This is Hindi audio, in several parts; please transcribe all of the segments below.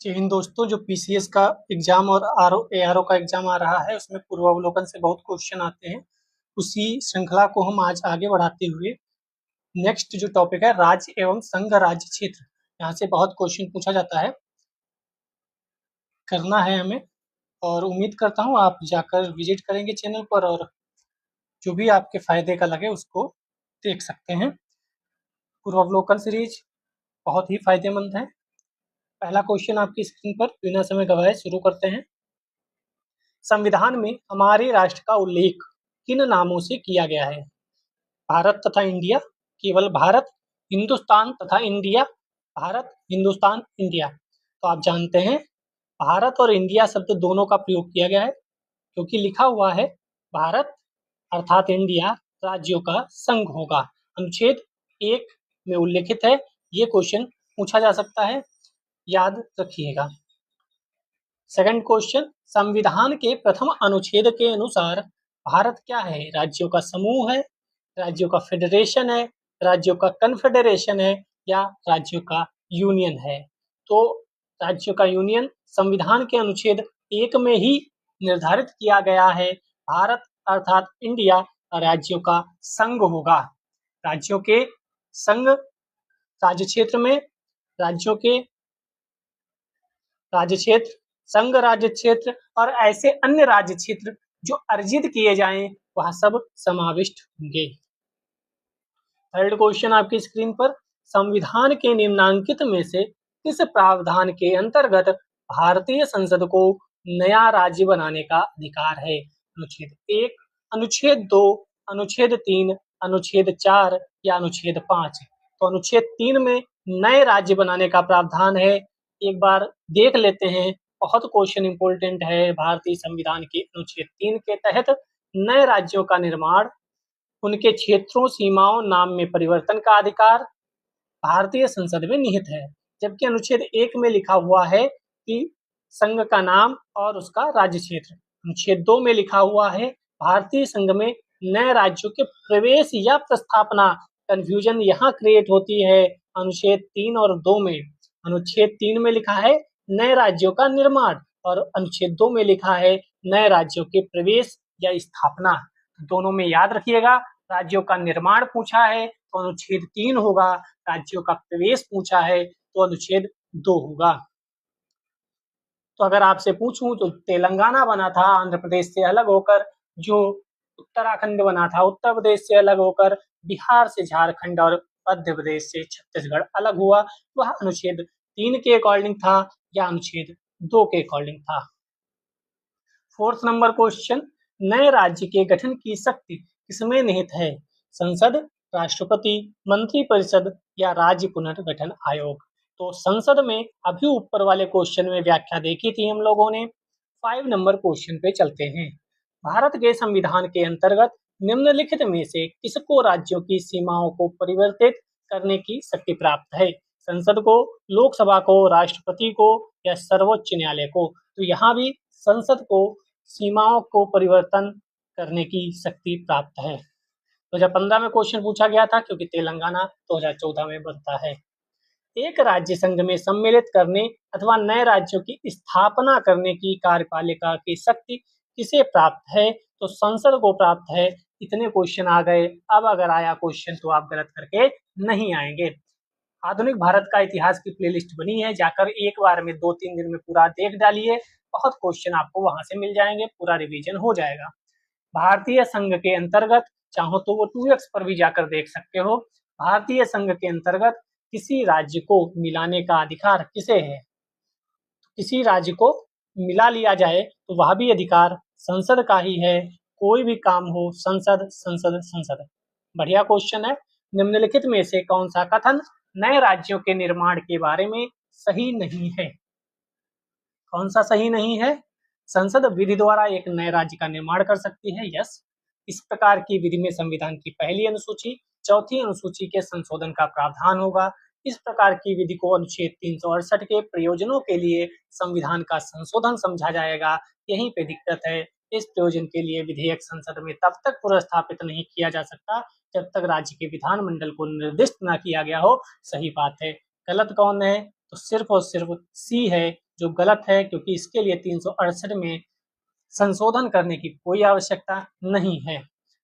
जय हिंद दोस्तों। जो पीसीएस का एग्जाम और एआरओ का एग्जाम आ रहा है उसमें पूर्वावलोकन से बहुत क्वेश्चन आते हैं। उसी श्रृंखला को हम आज आगे बढ़ाते हुए नेक्स्ट जो टॉपिक है राज्य एवं संघ राज्य क्षेत्र, यहाँ से बहुत क्वेश्चन पूछा जाता है, करना है हमें। और उम्मीद करता हूँ आप जाकर विजिट करेंगे चैनल पर और जो भी आपके फायदे का लगे उसको देख सकते हैं। पूर्वावलोकन सीरीज बहुत ही फायदेमंद है। पहला क्वेश्चन आपकी स्क्रीन पर बिना समय गवाए शुरू करते हैं। संविधान में हमारे राष्ट्र का उल्लेख किन नामों से किया गया है? भारत तथा इंडिया, केवल भारत, हिंदुस्तान तथा इंडिया, भारत, हिंदुस्तान, इंडिया। तो आप जानते हैं भारत और इंडिया शब्द दोनों का प्रयोग किया गया है, क्योंकि लिखा हुआ है भारत अर्थात इंडिया राज्यों का संघ होगा। अनुच्छेद 1 में उल्लेखित है। ये क्वेश्चन पूछा जा सकता है, याद रखिएगा। सेकंड क्वेश्चन, संविधान के प्रथम अनुच्छेद के अनुसार भारत क्या है? राज्यों का समूह है, राज्यों का फेडरेशन है, राज्यों का कन्फेडरेशन है या राज्यों का यूनियन है? तो राज्यों का यूनियन संविधान के अनुच्छेद 1 में ही निर्धारित किया गया है। भारत अर्थात इंडिया राज्यों का संघ होगा। राज्यों के संघ राज्य क्षेत्र में, राज्यों के राज्य क्षेत्र, संघ राज्य क्षेत्र और ऐसे अन्य राज्य क्षेत्र जो अर्जित किए जाएं वह सब समाविष्ट होंगे। थर्ड क्वेश्चन आपकी स्क्रीन पर, संविधान के निम्नांकित में से किस प्रावधान के अंतर्गत भारतीय संसद को नया राज्य बनाने का अधिकार है? अनुच्छेद 1, अनुच्छेद 2, अनुच्छेद 3, अनुच्छेद 4 या अनुच्छेद 5? तो अनुच्छेद 3 में नए राज्य बनाने का प्रावधान है। एक बार देख लेते हैं, बहुत क्वेश्चन इंपॉर्टेंट है। भारतीय संविधान के अनुच्छेद 3 के तहत नए राज्यों का निर्माण, उनके क्षेत्रों, सीमाओं, नाम में परिवर्तन का अधिकार भारतीय संसद में निहित है। जबकि अनुच्छेद 1 में लिखा हुआ है कि संघ का नाम और उसका राज्य क्षेत्र। अनुच्छेद 2 में लिखा हुआ है भारतीय संघ में नए राज्यों के प्रवेश या प्रस्थापना। कंफ्यूजन यहाँ क्रिएट होती है अनुच्छेद 3 और 2 में। अनुच्छेद 3 में लिखा है नए राज्यों का निर्माण और अनुच्छेद 2 में लिखा है नए राज्यों के प्रवेश या स्थापना। दोनों में याद रखिएगा, राज्यों का निर्माण पूछा है तो अनुच्छेद 3 होगा, राज्यों का प्रवेश पूछा है तो अनुच्छेद 2 होगा। तो अगर आपसे पूछूं तो तेलंगाना बना था आंध्र प्रदेश से अलग होकर, जो उत्तराखंड बना था उत्तर प्रदेश से अलग होकर, बिहार से झारखंड और मध्य प्रदेश से छत्तीसगढ़ अलग हुआ, वह अनुच्छेद 3 के अकॉर्डिंग था या अनुच्छेद 2 के अकॉर्डिंग था। फोर्थ नंबर क्वेश्चन, नए राज्य के गठन की शक्ति किसमें निहित है? संसद, राष्ट्रपति, मंत्रिपरिषद या राज्य पुनर्गठन आयोग? तो संसद में अभी ऊपर वाले क्वेश्चन में व्याख्या देखी थी हम लोगों ने। 5 नंबर क्वेश्चन पे चलते हैं। भारत के संविधान के अंतर्गत निम्नलिखित में से किसको राज्यों की सीमाओं को परिवर्तित करने की शक्ति प्राप्त है? संसद को, लोकसभा को, राष्ट्रपति को या सर्वोच्च न्यायालय को? तो यहाँ भी संसद को सीमाओं को परिवर्तन करने की शक्ति प्राप्त है। 2015 में क्वेश्चन पूछा गया था, क्योंकि तेलंगाना 2014 में बनता है। एक राज्य संघ में सम्मिलित करने अथवा नए राज्यों की स्थापना करने की कार्यपालिका की शक्ति किसे प्राप्त है? तो संसद को प्राप्त है। इतने क्वेश्चन आ गए। अब अगर आया क्वेश्चन तो आप गलत करके नहीं आएंगे। आधुनिक भारत का इतिहास की प्लेलिस्ट बनी है, जाकर एक बार में 2-3 दिन में पूरा देख डालिए। बहुत क्वेश्चन आपको वहां से मिल जाएंगे, पूरा रिवीजन हो जाएगा। भारतीय संघ के अंतर्गत चाहो तो वो 2x पर भी जाकर देख सकते हो। भारतीय संघ के अंतर्गत किसी राज्य को मिलाने का अधिकार किसे है? किसी राज्य को मिला लिया जाए तो वह भी अधिकार संसद का ही है। कोई भी काम हो, संसद संसद संसद। बढ़िया क्वेश्चन है। निम्नलिखित में से कौन सा कथन नए राज्यों के निर्माण के बारे में सही नहीं है? कौन सा सही नहीं है? संसद विधि द्वारा एक नए राज्य का निर्माण कर सकती है, यस। इस प्रकार की विधि में संविधान की पहली अनुसूची, चौथी अनुसूची के संशोधन का प्रावधान होगा। इस प्रकार की विधि को अनुच्छेद 368 के प्रयोजनों के लिए संविधान का संशोधन समझा जाएगा। यहीं पे दिक्कत है। इस प्रयोजन के लिए विधेयक संसद में तब तक पुनर्स्थापित नहीं किया जा सकता जब तक राज्य के विधानमंडल को निर्दिष्ट न किया गया हो। सही बात है। गलत कौन है? तो सिर्फ और सिर्फ सी है जो गलत है, क्योंकि इसके लिए 368 में संशोधन करने की कोई आवश्यकता नहीं है।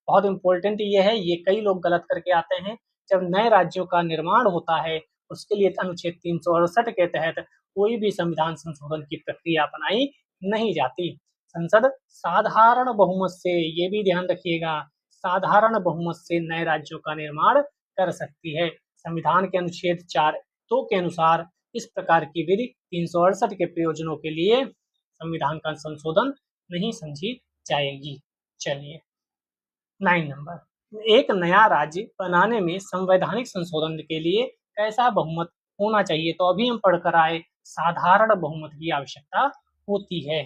बहुत इंपॉर्टेंट ये है, ये कई लोग गलत करके आते हैं। जब नए राज्यों का निर्माण होता है उसके लिए अनुच्छेद 368 के तहत कोई भी संविधान संशोधन की प्रक्रिया अपनाई नहीं जाती। संसद साधारण बहुमत से, ये भी ध्यान रखिएगा, साधारण बहुमत से नए राज्यों का निर्माण कर सकती है। संविधान के अनुच्छेद 4(2) के अनुसार इस प्रकार की विधि 368 के प्रयोजनों के लिए संविधान का संशोधन नहीं समझी जाएगी। चलिए 9 नंबर, एक नया राज्य बनाने में संवैधानिक संशोधन के लिए कैसा बहुमत होना चाहिए? तो अभी हम पढ़कर आए, साधारण बहुमत की आवश्यकता होती है।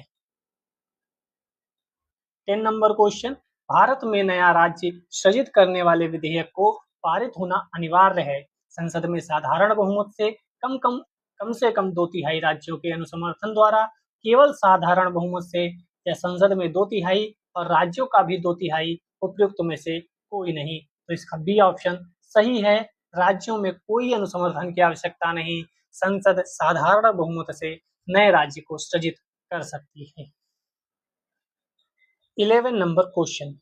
10 नंबर क्वेश्चन, भारत में नया राज्य सृजित करने वाले विधेयक को पारित होना अनिवार्य है। संसद में साधारण बहुमत से कम से कम 2/3 राज्यों के अनुसमर्थन द्वारा, केवल साधारण बहुमत से, या संसद में 2/3 और राज्यों का भी 2/3 उपयुक्त में से कोई नहीं। तो इसका बी ऑप्शन सही है, राज्यों में कोई अनुसमर्थन की आवश्यकता नहीं, संसद साधारण बहुमत से नए राज्य को सृजित कर सकती है। 11 नंबर क्वेश्चन,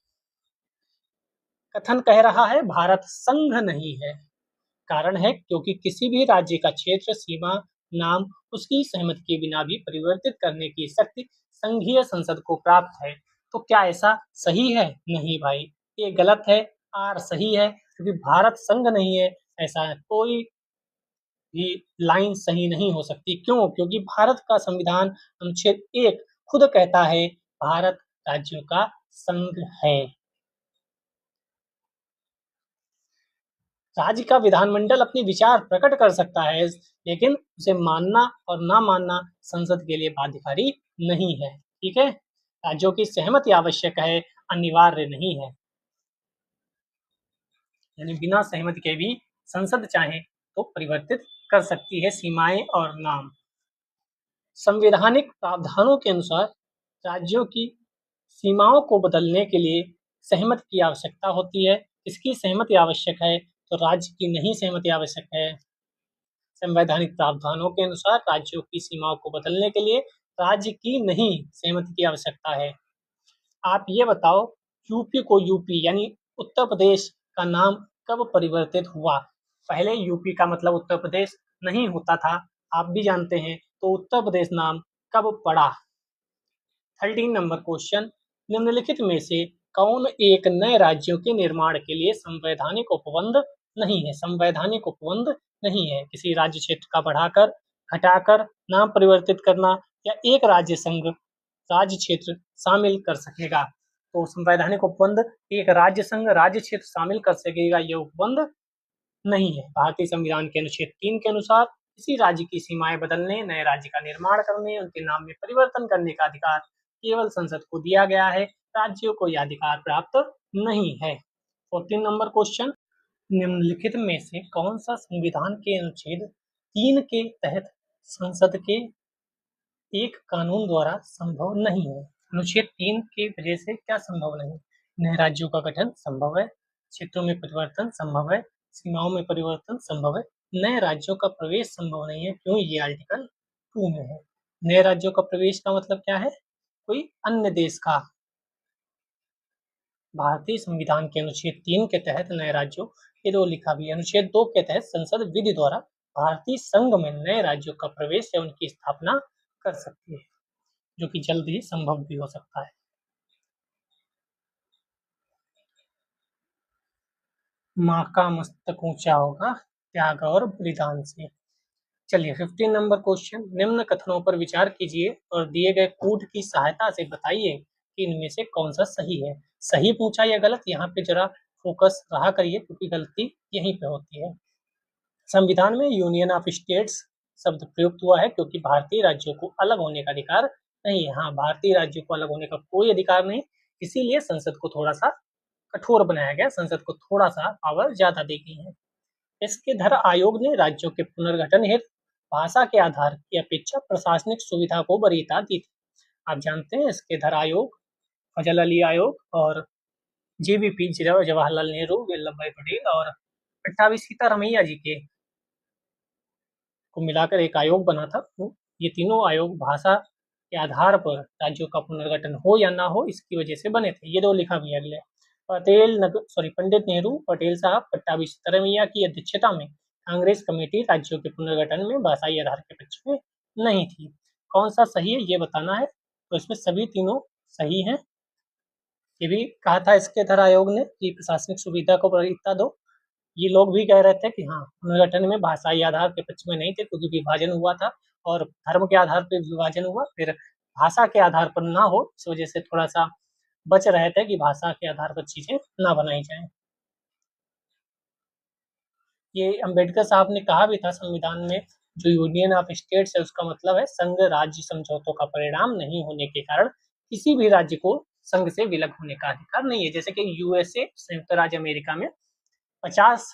कथन कह रहा है भारत संघ नहीं है। कारण है क्योंकि किसी भी राज्य का क्षेत्र, सीमा, नाम उसकी सहमति के बिना भी परिवर्तित करने की शक्ति संघीय संसद को प्राप्त है। तो क्या ऐसा सही है? नहीं भाई, ये गलत है। आर सही है, क्योंकि भारत संघ नहीं है, ऐसा कोई भी लाइन सही नहीं हो सकती। क्यों? क्योंकि भारत का संविधान अनुच्छेद 1 खुद कहता है भारत राज्यों का संघ है। राज्य का विधानमंडल अपने विचार प्रकट कर सकता है, लेकिन उसे मानना और ना मानना संसद के लिए बाध्यकारी नहीं है। ठीक है, राज्यों की सहमति आवश्यक है, अनिवार्य नहीं है। यानी बिना सहमति के भी संसद चाहे तो परिवर्तित कर सकती है सीमाएं और नाम। संवैधानिक प्रावधानों के अनुसार राज्यों की सीमाओं को बदलने के लिए सहमति की आवश्यकता होती है। इसकी सहमति आवश्यक है तो राज्य की नहीं सहमति आवश्यक है। संवैधानिक प्रावधानों के अनुसार राज्यों की सीमाओं को बदलने के लिए राज्य की नहीं सहमति की आवश्यकता है। आप ये बताओ, यूपी को यूपी यानी उत्तर प्रदेश का नाम कब परिवर्तित हुआ? पहले यूपी का मतलब उत्तर प्रदेश नहीं होता था, आप भी जानते हैं। तो उत्तर प्रदेश नाम कब पड़ा? 13 नंबर क्वेश्चन, निम्नलिखित में से कौन एक नए राज्यों के निर्माण के लिए संवैधानिक उपबंध नहीं है? संवैधानिक उपबंध नहीं है। किसी राज्य क्षेत्र का बढ़ाकर, घटाकर, नाम परिवर्तित करना या एक राज्य संघ राज्य क्षेत्र शामिल कर सकेगा। तो संवैधानिक उपबंध एक राज्य संघ राज्य क्षेत्र शामिल कर सकेगा, ये उपबंध नहीं है। भारतीय संविधान के अनुच्छेद 3 के अनुसार किसी राज्य की सीमाएं बदलने, नए राज्य का निर्माण करने, उनके नाम में परिवर्तन करने का अधिकार केवल संसद को दिया गया है, राज्यों को यह अधिकार प्राप्त नहीं है। 14 नंबर क्वेश्चन, निम्नलिखित में से कौन सा संविधान के अनुच्छेद 3 के तहत संसद के एक कानून द्वारा संभव नहीं है? अनुच्छेद 3 की वजह से क्या संभव नहीं? नए राज्यों का गठन संभव है, क्षेत्रों में परिवर्तन संभव है, सीमाओं में परिवर्तन संभव है, नए राज्यों का प्रवेश संभव नहीं है। क्यों? ये आर्टिकल 2 में है। नए राज्यों का प्रवेश का मतलब क्या है? कोई अन्य देश का। भारतीय संविधान के अनुच्छेद 3 के तहत नए राज्यों, ये दो लिखा भी है। अनुच्छेद 2 के तहत संसद विधि द्वारा भारतीय संघ में नए राज्यों का प्रवेश या उनकी स्थापना कर सकती है, जो कि जल्द ही संभव भी हो सकता है। माँ का मस्तक ऊंचा होगा त्याग और बलिदान से। चलिए 15 नंबर क्वेश्चन, निम्न कथनों पर विचार कीजिए और दिए गए कोड की सहायता से बताइए कि इनमें से कौन सा सही है। सही पूछा या गलत, यहाँ पे जरा फोकस रहा करिए, क्योंकि गलती यहीं पे होती है। संविधान में यूनियन ऑफ स्टेट्स शब्द प्रयुक्त हुआ है क्योंकि भारतीय राज्यों को अलग होने का अधिकार नहीं है। हाँ, भारतीय राज्यों को अलग होने का कोई अधिकार नहीं, इसीलिए संसद को थोड़ा सा कठोर बनाया गया, संसद को थोड़ा सा पावर ज्यादा दी गई है। इसके धर आयोग ने राज्यों के पुनर्गठन हेतु भाषा के आधार की अपेक्षा प्रशासनिक सुविधा को वरीयता दी थी। आप जानते हैं इसके धर आयोग, फजल अली आयोग और जेवीपी जवाहरलाल नेहरू, वल्लभ भाई पटेल और 28 सीतारमैया जी के को मिलाकर एक आयोग बना था। ये तीनों आयोग भाषा के आधार पर राज्यों का पुनर्गठन हो या ना हो इसकी वजह से बने थे। ये दो लिखा भी है अगले। पंडित नेहरू पटेल साहब पट्टाभी सिद्धारमैया की अध्यक्षता में कांग्रेस कमेटी राज्यों के पुनर्गठन में भाषाई आधार के पक्ष में नहीं थी। कौन सा सही है ये बताना है। तो इसमें सभी तीनों सही हैं। ये भी कहा था इसके धर आयोग ने कि प्रशासनिक सुविधा को प्राथमिकता दो। ये लोग भी कह रहे थे कि हाँ, पुनर्गठन में भाषाई आधार के पक्ष में नहीं थे क्योंकि विभाजन हुआ था और धर्म के आधार पर विभाजन हुआ, फिर भाषा के आधार पर ना हो, इस वजह से थोड़ा सा बच रहे थे कि भाषा के आधार पर चीजें ना बनाई जाएं। ये अंबेडकर साहब ने कहा भी था संविधान में, जो यूनियन ऑफ स्टेट्स है उसका मतलब है संघ राज्य समझौतों का परिणाम नहीं होने के कारण किसी भी राज्य को संघ से विलग होने का अधिकार नहीं है। जैसे कि यूएसए संयुक्त राज्य अमेरिका में 50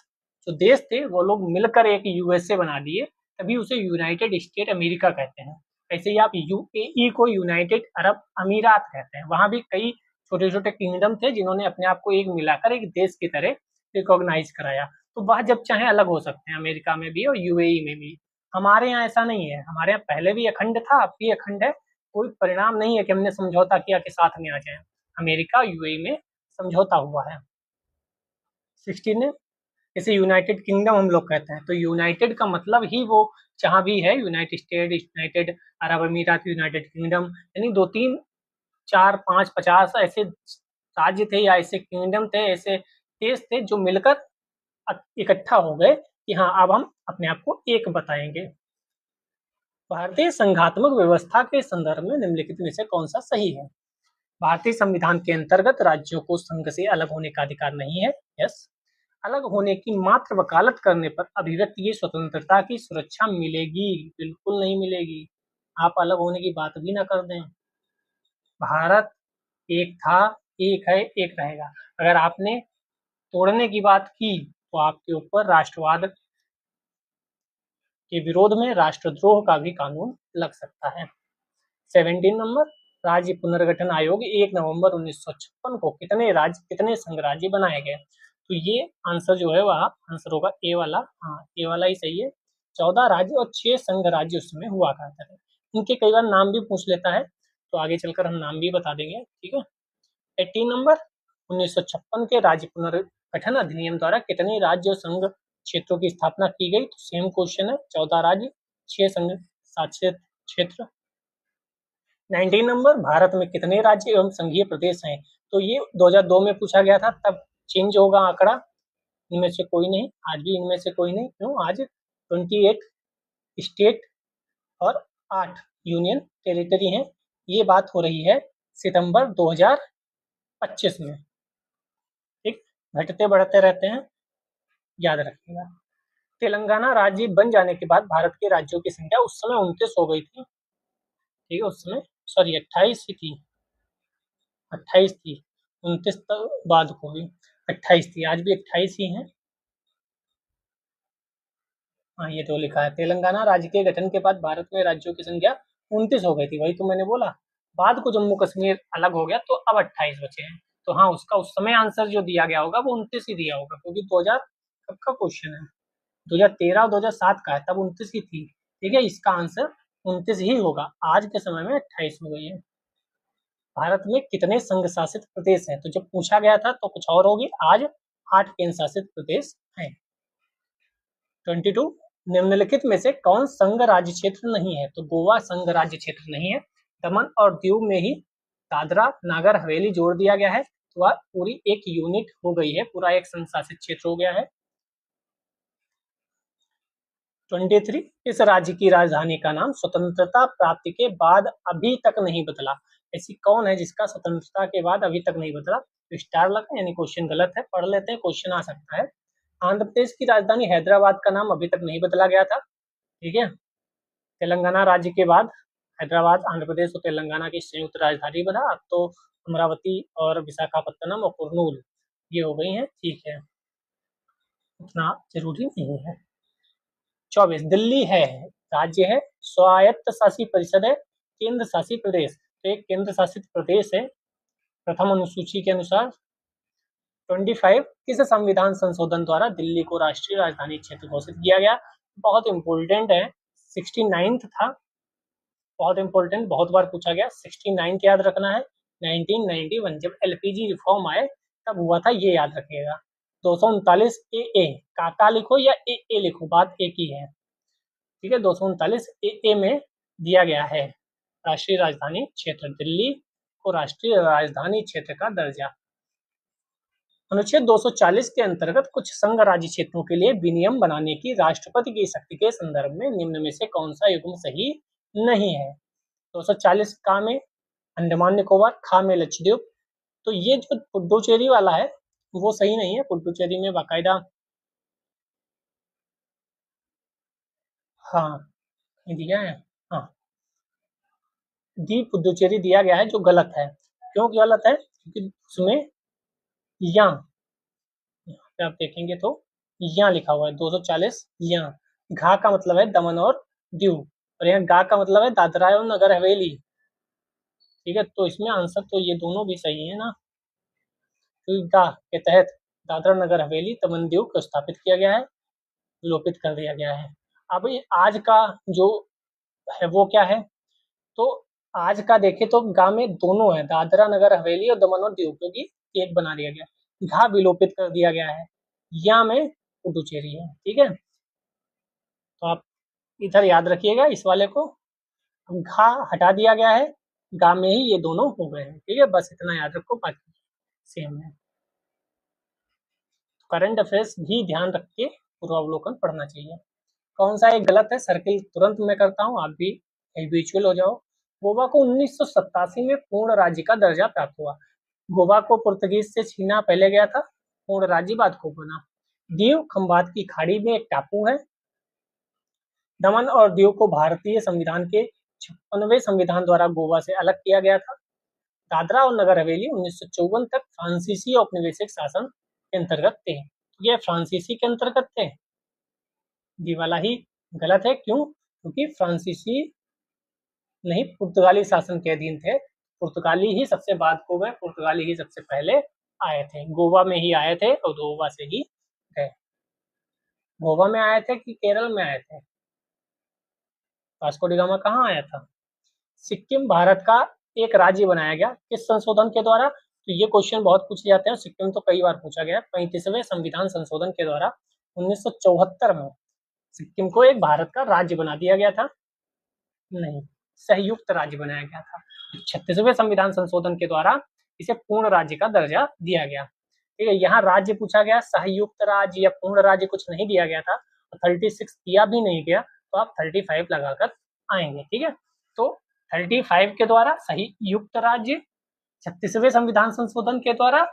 जो देश थे वो लोग मिलकर एक यूएसए बना दिए, तभी उसे यूनाइटेड स्टेट अमेरिका कहते हैं। ऐसे ही आप यूएई को यूनाइटेड अरब अमीरात कहते हैं। वहां भी कई छोटे छोटे किंगडम थे जिन्होंने अपने आप को एक मिलाकर एक देश की तरह रिकॉग्नाइज कराया। तो वह जब चाहे अलग हो सकते हैं, अमेरिका में भी और यूएई में भी। हमारे यहाँ ऐसा नहीं है, हमारे यहाँ पहले भी अखंड था, अब भी अखंड है। कोई परिणाम नहीं है कि हमने समझौता किया कि साथ में आ जाए। अमेरिका यूएई में समझौता हुआ है। 16 जैसे यूनाइटेड किंगडम हम लोग कहते हैं, तो यूनाइटेड का मतलब ही वो जहां भी है, यूनाइटेड स्टेट, यूनाइटेड अरब अमीरात, यूनाइटेड किंगडम, यानी 2 3 4 5 50 ऐसे राज्य थे या ऐसे किंगडम थे, ऐसे देश थे जो मिलकर इकट्ठा हो गए कि हाँ अब हम अपने आप को एक बताएंगे। भारतीय संघात्मक व्यवस्था के संदर्भ में निम्नलिखित में से कौन सा सही है। भारतीय संविधान के अंतर्गत राज्यों को संघ से अलग होने का अधिकार नहीं है। यस। अलग होने की मात्र वकालत करने पर अभिव्यक्ति की स्वतंत्रता की सुरक्षा मिलेगी? बिल्कुल नहीं मिलेगी। आप अलग होने की बात भी ना कर दें। भारत एक था, एक है, एक रहेगा। अगर आपने तोड़ने की बात की तो आपके ऊपर राष्ट्रवाद के विरोध में राष्ट्रद्रोह का भी कानून लग सकता है। 17 नंबर, राज्य पुनर्गठन आयोग 1 नवंबर 1956 को कितने संघ राज्य बनाए गए। तो ये आंसर जो है वह आंसर होगा ए वाला। हाँ, ए वाला ही सही है। 14 राज्य और 6 संघ राज्य उस समय हुआ करते थे। इनके कई बार नाम भी पूछ लेता है, तो आगे चलकर हम नाम भी बता देंगे। ठीक है। 18 नंबर, 1956 के राज्य पुनर्गठन अधिनियम द्वारा कितने राज्य और संघ क्षेत्रों की स्थापना की गई। तो सेम क्वेश्चन है, 14 राज्य 6 संघ शासित क्षेत्र। 19 नंबर, भारत में कितने राज्य एवं संघीय प्रदेश हैं। तो ये 2002 में पूछा गया था, तब चेंज होगा आंकड़ा। इनमें से कोई नहीं, आज भी इनमें से कोई नहीं। क्यों? आज 28 स्टेट और 8 यूनियन टेरिटरी हैं। ये बात हो रही है सितंबर 2025 में। ठीक, घटते बढ़ते रहते हैं, याद रखिएगा। तेलंगाना राज्य बन जाने के बाद भारत के राज्यों की संख्या उस समय 29 हो गई थी। ठीक है, उस समय सॉरी 28 ही थी, 28 थी, 29 तक बाद हो गई, 28 थी, आज भी 28 ही है। हाँ, ये तो लिखा है, तेलंगाना राज्य के गठन के बाद भारत में राज्यों की संख्या 29 हो गई थी। वही तो मैंने बोला, बाद को जम्मू कश्मीर अलग हो गया तो अब 28 बचे हैं। तो हाँ, उसका उस समय आंसर जो दिया गया होगा वो 29 ही दिया होगा, क्योंकि 2000 कब का क्वेश्चन है, 2013 और 2007 का है, तब 29 ही थी। ठीक है, इसका आंसर 29 ही होगा। आज के समय में 28 हो गई है। भारत में कितने संघ शासित प्रदेश हैं। तो जब पूछा गया था तो कुछ और होगी, आज 8 केंद्र शासित प्रदेश हैं। 22, निम्नलिखित में से कौन संघ राज्य क्षेत्र नहीं है। तो गोवा संघ राज्य क्षेत्र नहीं है। दमन और दीव में ही दादरा नागर हवेली जोड़ दिया गया है, तो वह पूरी एक यूनिट हो गई है, पूरा एक संघ शासित क्षेत्र हो गया है। 23, इस राज्य की राजधानी का नाम स्वतंत्रता प्राप्ति के बाद अभी तक नहीं बदला। ऐसी कौन है जिसका स्वतंत्रता के बाद अभी तक नहीं बदला। तो स्टार लगा, यानी क्वेश्चन गलत है। पढ़ लेते हैं, क्वेश्चन आ सकता है। आंध्र प्रदेश की राजधानी हैदराबाद का नाम अभी तक नहीं बदला गया था। ठीक है, तेलंगाना राज्य के बाद हैदराबाद आंध्र प्रदेश और तेलंगाना की संयुक्त राजधानी बना। अब तो अमरावती और विशाखापत्तनम और कुर्नूल ये हो गई हैं। ठीक है, उतना जरूरी नहीं है। 24, दिल्ली है राज्य है, स्वायत्त शासित परिषद है, केंद्र शासित प्रदेश। तो एक केंद्र शासित प्रदेश है प्रथम अनुसूची के अनुसार। 25, किस संविधान संशोधन द्वारा दिल्ली को राष्ट्रीय राजधानी क्षेत्र घोषित किया गया। बहुत इंपोर्टेंट है, 69th था, बहुत इंपॉर्टेंट, बहुत बार पूछा गया। 69th याद रखना है। 1991 जब एलपीजी रिफॉर्म आए तब हुआ था, ये याद रखिएगा। 239 ए काका लिखो या ए लिखो, बात एक ही है, ठीक है। 239 ए में दिया गया है राष्ट्रीय राजधानी क्षेत्र दिल्ली को राष्ट्रीय राजधानी क्षेत्र का दर्जा। अनुच्छेद 240 के अंतर्गत कुछ संघ राज्य क्षेत्रों के लिए विनियम बनाने की राष्ट्रपति की शक्ति के संदर्भ में निम्न में से कौन सा युग्म सही नहीं है? 240 का में अंडमान निकोबार, खा में लक्षद्वीप। तो ये जो पुडुचेरी वाला है वो सही नहीं है। पुडुचेरी में बाकायदा हाँ दिया है, हाँ दी पुडुचेरी दिया गया है, जो गलत है। क्यों गलत है? क्योंकि उसमें यहाँ पे आप देखेंगे तो यहाँ लिखा हुआ है 240 यहाँ। घा का मतलब है दमन और दीव, और यहाँ गा का मतलब है दादरा और नगर हवेली, ठीक है। तो इसमें आंसर तो ये दोनों भी सही है ना, क्योंकि गा के तहत दादरा नगर हवेली दमन दीव को स्थापित किया गया है, लोपित कर दिया गया है। अब ये आज का जो है वो क्या है? तो आज का देखें तो गा में दोनों है, दादरा नगर हवेली और दमन और दीव, क्योंकि एक बना दिया गया। घा विलोपित कर दिया गया है, या में पुडुचेरी है, ठीक है। तो आप इधर याद रखिएगा इस वाले को, घा हटा दिया गया है, गा में ही ये दोनों हो गए हैं, ठीक है। बस इतना याद रखो, बाकी सेम है। करंट अफेयर्स भी ध्यान रख के पूर्वावलोकन पढ़ना चाहिए। कौन सा एक गलत है? सर्किल तुरंत मैं करता हूँ, आप भी हैबिचुअल हो जाओ। गोवा को 1987 में पूर्ण राज्य का दर्जा प्राप्त हुआ। गोवा को पुर्तगीज से छीना पहले गया था, पूर्ण राज्य बाद को बना। दीव खंबात की खाड़ी में एक टापू है। दमन और दीव को भारतीय संविधान के 56वें संविधान द्वारा गोवा से अलग किया गया था। दादरा और नगर हवेली 1954 तक फ्रांसीसी औपनिवेशिक शासन के अंतर्गत थे। तो ये फ्रांसीसी के अंतर्गत थे, डी वाला ही गलत है। क्यों? क्योंकि फ्रांसीसी नहीं, पुर्तगाली शासन के अधीन थे। पुर्तगाली ही सबसे बाद को गए, पुर्तगाली ही सबसे पहले आए थे, गोवा में ही आए थे और गोवा से ही गए। गोवा में आए थे कि केरल में आए थे? वास्को डी गामा कहाँ आया था? सिक्किम भारत का एक राज्य बनाया गया किस संशोधन के द्वारा? तो ये क्वेश्चन बहुत पूछे जाते हैं, सिक्किम तो कई बार पूछा गया। 35वें संविधान संशोधन के द्वारा 1974 में सिक्किम को एक भारत का राज्य बना दिया गया था। नहीं, संयुक्त राज्य बनाया गया था। 36वें संविधान संशोधन के द्वारा इसे पूर्ण राज्य का दर्जा दिया गया, ठीक है। यहाँ राज्य पूछा गया, संयुक्त राज्य या पूर्ण राज्य कुछ नहीं दिया गया था, तो 36 दिया भी नहीं गया, तो आप 35 लगाकर आएंगे, ठीक है। तो 35 के द्वारा संयुक्त राज्य, 36वें संविधान संशोधन के द्वारा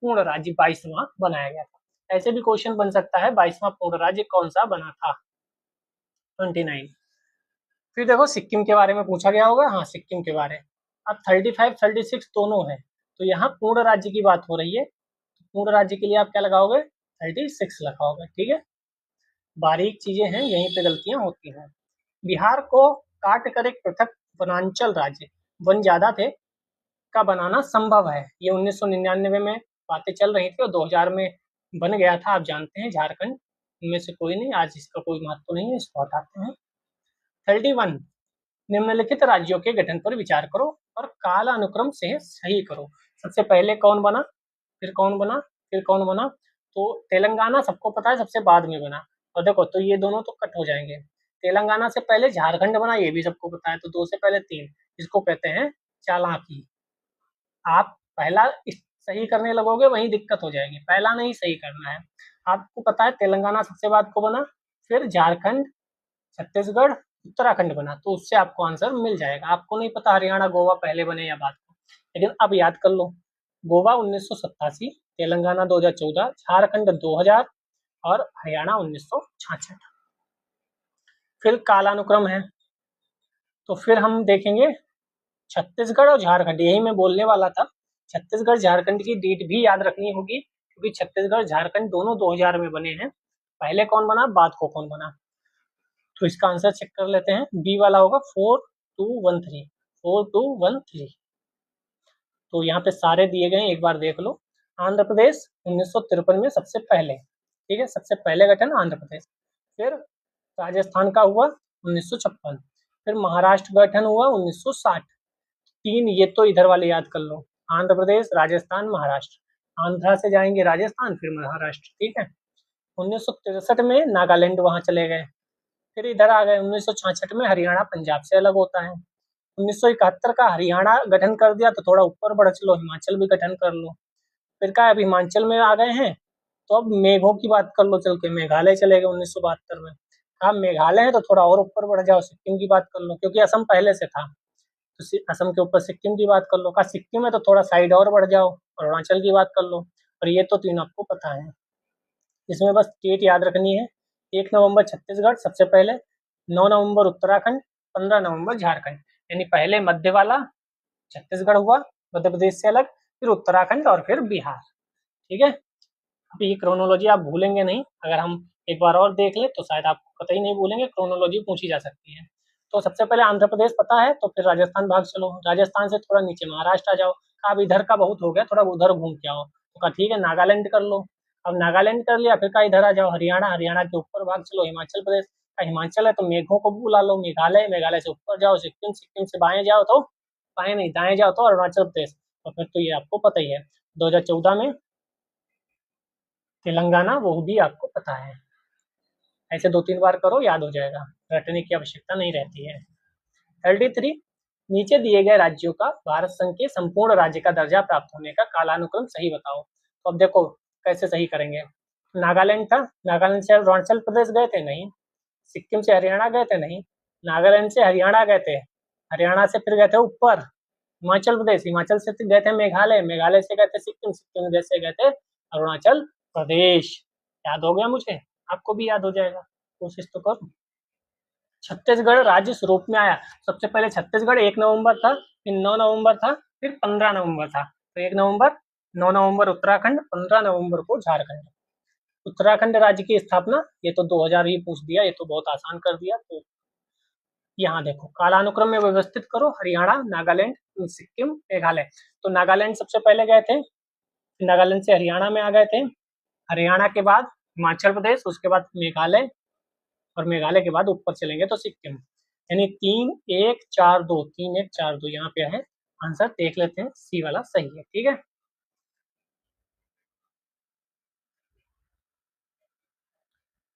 पूर्ण राज्य 22वां बनाया गया था। ऐसे भी क्वेश्चन बन सकता है, 22वां पूर्ण राज्य कौन सा बना था? 29। फिर देखो सिक्किम के बारे में पूछा गया होगा, हाँ सिक्किम के बारे। अब 35 36 दोनों है, तो यहाँ पूर्ण राज्य की बात हो रही है, पूर्ण राज्य के लिए आप क्या लगाओगे? 36 लगाओगे, ठीक है। बारीक चीजें हैं, यहीं पे गलतियां होती हैं। बिहार को काट कर एक पृथक वनांचल राज्य, वन ज्यादा थे, का बनाना संभव है। ये 1999 में बातें चल रही थी और 2000 में बन गया था। आप जानते हैं झारखंड इनमें से कोई नहीं, आज इसका कोई महत्व नहीं है, इसको हटाते हैं। 31 निम्नलिखित राज्यों के गठन पर विचार करो और कालानुक्रम से सही करो। सबसे पहले कौन बना, फिर कौन बना, फिर कौन बना? तो तेलंगाना सबको पता है सबसे बाद में बना। और देखो तो ये दोनों तो कट हो जाएंगे। तेलंगाना से पहले झारखंड बना, ये भी सबको पता है, तो 2 से पहले 3, इसको कहते हैं चालाकी। आप पहला सही करने लगोगे वहीं दिक्कत हो जाएगी, पहला नहीं सही करना है। आपको पता है तेलंगाना सबसे बाद को बना, फिर झारखंड, छत्तीसगढ़, उत्तराखंड बना, तो उससे आपको आंसर मिल जाएगा। आपको नहीं पता हरियाणा गोवा पहले बने या बाद को, लेकिन अब याद कर लो। गोवा 1987, तेलंगाना 2014, झारखंड 2000 और हरियाणा 1966। फिर कालानुक्रम है, तो फिर हम देखेंगे छत्तीसगढ़ और झारखंड, यही मैं बोलने वाला था। छत्तीसगढ़ झारखंड की डेट भी याद रखनी होगी, क्योंकि छत्तीसगढ़ झारखंड दोनों 2000 में बने हैं। पहले कौन बना, बाद को कौन बना? तो इसका आंसर चेक कर लेते हैं। बी वाला होगा 4213, 4213। तो यहाँ पे सारे दिए गए, एक बार देख लो। आंध्र प्रदेश 1953 में सबसे पहले, ठीक है, सबसे पहले गठन आंध्र प्रदेश। फिर राजस्थान का हुआ 1956। फिर महाराष्ट्र गठन हुआ 1960। 3 ये तो इधर वाले याद कर लो, आंध्र प्रदेश, राजस्थान, महाराष्ट्र। आंध्रा से जाएंगे राजस्थान, फिर महाराष्ट्र, ठीक है। 1963 में नागालैंड वहां चले गए, फिर इधर आ गए। 1966 में हरियाणा पंजाब से अलग होता है। 1971 का हरियाणा गठन कर दिया, तो थोड़ा ऊपर बढ़ चलो, हिमाचल भी गठन कर लो। फिर क्या, अब हिमाचल में आ गए हैं, तो अब मेघों की बात कर लो, चल के मेघालय चले गए 1972 में। अब मेघालय है तो थोड़ा और ऊपर बढ़ जाओ, सिक्किम की बात कर लो, क्योंकि असम पहले से था, तो असम के ऊपर सिक्किम की बात कर लो। का सिक्किम है तो थोड़ा साइड और बढ़ जाओ, अरुणाचल की बात कर लो। और ये तो तीन आपको पता है, इसमें बस डेट याद रखनी है। 1 नवंबर छत्तीसगढ़ सबसे पहले, 9 नवंबर उत्तराखंड, 15 नवंबर झारखंड। यानी पहले मध्य वाला छत्तीसगढ़ हुआ, मध्य प्रदेश से अलग, फिर उत्तराखंड और फिर बिहार, ठीक है। अब ये क्रोनोलॉजी आप भूलेंगे नहीं, अगर हम एक बार और देख लें तो शायद आपको पता ही नहीं भूलेंगे, क्रोनोलॉजी पूछी जा सकती है। तो सबसे पहले आंध्र प्रदेश पता है, तो फिर राजस्थान भाग चलो, राजस्थान से थोड़ा नीचे महाराष्ट्र आ जाओ। अब इधर का बहुत हो गया, थोड़ा उधर घूम के आओ, तो कहा ठीक है नागालैंड कर लो। अब नागालैंड कर लिया, फिर का इधर आ जाओ हरियाणा, हरियाणा के ऊपर भाग चलो हिमाचल प्रदेश का, हिमाचल है तो मेघों को बुला लो, मेघालय, मेघालय से ऊपर जाओ सिक्किम, सिक्किम से बाएं जाओ तो, बाएं नहीं दाएं जाओ तो अरुणाचल प्रदेश। तो फिर तो ये आपको पता ही है। 2014 में तेलंगाना, वो भी आपको पता है। ऐसे 2-3 बार करो, याद हो जाएगा, रटने की आवश्यकता नहीं रहती है। 33, नीचे दिए गए राज्यों का भारत संघ के संपूर्ण राज्य का दर्जा प्राप्त होने का कालानुक्रम सही बताओ। तो अब देखो कैसे सही करेंगे। नागालैंड था, नागालैंड से अरुणाचल प्रदेश गए थे नहीं, सिक्किम से हरियाणा गए थे नहीं, नागालैंड से हरियाणा गए थे, हरियाणा से फिर गए थे ऊपर हिमाचल प्रदेश, हिमाचल से गए थे मेघालय, मेघालय से गए थे सिक्किम, सिक्किम से गए थे अरुणाचल प्रदेश। याद हो गया मुझे, आपको भी याद हो जाएगा, कोशिश तो करो। छत्तीसगढ़ राज्य स्वरूप में आया, सबसे पहले छत्तीसगढ़ 1 नवंबर था, फिर 9 नवंबर था, फिर 15 नवंबर था। तो 1 नवंबर, 9 नवंबर उत्तराखंड, 15 नवंबर को झारखंड। उत्तराखंड राज्य की स्थापना, ये तो 2000 ही पूछ दिया, ये तो बहुत आसान कर दिया। तो यहाँ देखो कालानुक्रम में व्यवस्थित करो, हरियाणा, नागालैंड, सिक्किम, मेघालय। तो नागालैंड सबसे पहले गए थे, नागालैंड से हरियाणा में आ गए थे, हरियाणा के बाद हिमाचल प्रदेश, उसके बाद मेघालय, और मेघालय के बाद ऊपर चलेंगे तो सिक्किम। यानी 3-1-4-2, 3-1-4-2 यहाँ पे है आंसर, देख लेते हैं, सी वाला सही है, ठीक है।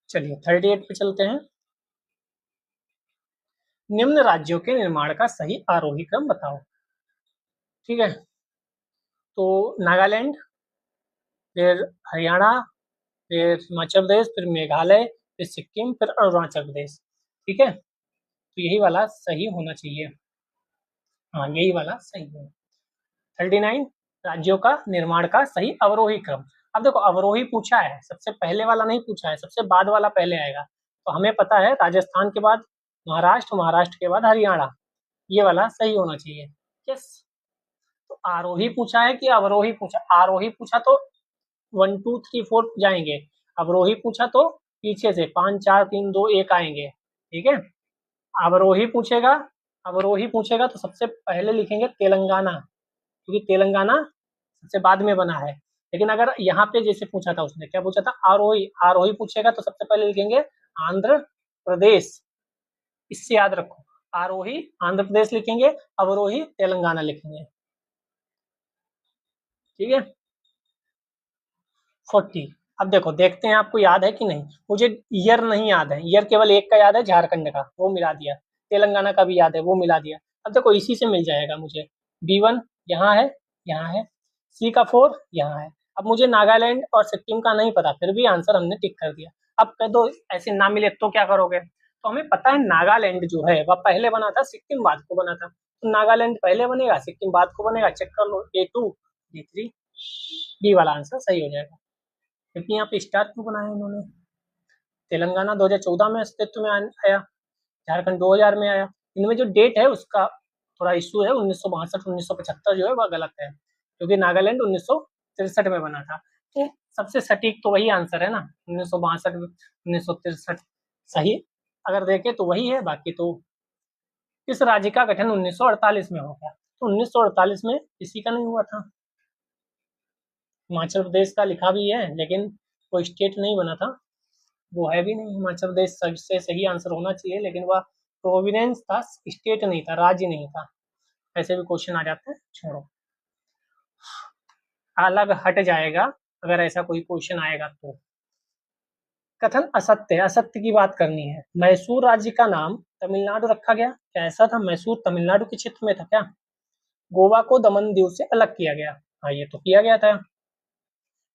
चलिए 38 पे चलते हैं। निम्न राज्यों के निर्माण का सही आरोही क्रम बताओ, ठीक है। तो नागालैंड, फिर हरियाणा, फिर हिमाचल प्रदेश, फिर मेघालय, फिर सिक्किम, फिर अरुणाचल प्रदेश, ठीक है। तो यही वाला सही होना चाहिए, हाँ यही वाला सही है। 39, राज्यों का निर्माण का सही अवरोही क्रम। अब देखो अवरोही पूछा है, सबसे पहले वाला नहीं पूछा है, सबसे बाद वाला पहले आएगा। तो हमें पता है राजस्थान के बाद महाराष्ट्र, महाराष्ट्र के बाद हरियाणा, ये वाला सही होना चाहिए। यस, तो आरोही पूछा है कि अवरोही पूछा, आरोही पूछा तो 1 2 3 4 जाएंगे, अवरोही पूछा तो पीछे से 5 4 3 2 1 आएंगे, ठीक है। अवरोही पूछेगा, अवरोही पूछेगा तो सबसे पहले लिखेंगे तेलंगाना, क्योंकि तेलंगाना सबसे बाद में बना है। लेकिन अगर यहाँ पे जैसे पूछा था, उसने क्या पूछा था, आरोही, आरोही पूछेगा तो सबसे पहले लिखेंगे आंध्र प्रदेश, इससे याद रखो, आरोही आंध्र प्रदेश लिखेंगे, अवरोही तेलंगाना लिखेंगे, ठीक है। 40, अब देखो देखते हैं आपको याद है कि नहीं। मुझे ईयर नहीं याद है, ईयर केवल एक का याद है, झारखंड का, वो मिला दिया, तेलंगाना का भी याद है, वो मिला दिया। अब देखो इसी से मिल जाएगा मुझे, B1 यहाँ है, यहाँ है, C का 4 यहाँ है। अब मुझे नागालैंड और सिक्किम का नहीं पता, फिर भी आंसर हमने टिक कर दिया। अब कह दो ऐसे ना मिले तो क्या करोगे, तो हमें पता है नागालैंड जो है वह पहले बना था, सिक्किम बाद को बना था, तो नागालैंड पहले बनेगा, सिक्किम बाद को बनेगा, चेक कर लो, A2 B3, B वाला आंसर सही हो जाएगा। क्योंकि यहाँ पे स्टार क्यों बनाया इन्होंने। तेलंगाना 2014 में अस्तित्व में आया, झारखंड 2000 में आया, इनमें जो डेट है उसका थोड़ा इशू है, 1962 1975 जो है वह गलत है, क्योंकि नागालैंड 1963 में बना था। तो सबसे सटीक तो वही आंसर है ना, 1962 1963 सही अगर देखें तो वही है, बाकी तो इस राज्य का गठन 1948 में हो गया, तो 1948 में किसी का नहीं हुआ था। हिमाचल प्रदेश का लिखा भी है लेकिन वो स्टेट नहीं बना था, वो है भी नहीं। हिमाचल प्रदेश सबसे सही आंसर होना चाहिए, लेकिन वह प्रोविडेंस था, स्टेट नहीं था, राज्य नहीं था। ऐसे भी क्वेश्चन आ जाते हैं, छोड़ो, अलग हट जाएगा अगर ऐसा कोई क्वेश्चन आएगा तो। कथन असत्य है, असत्य की बात करनी है। मैसूर राज्य का नाम तमिलनाडु रखा गया, क्या ऐसा था? मैसूर तमिलनाडु के क्षेत्र में था क्या? गोवा को दमन दीव से अलग किया गया, हाँ ये तो किया गया था।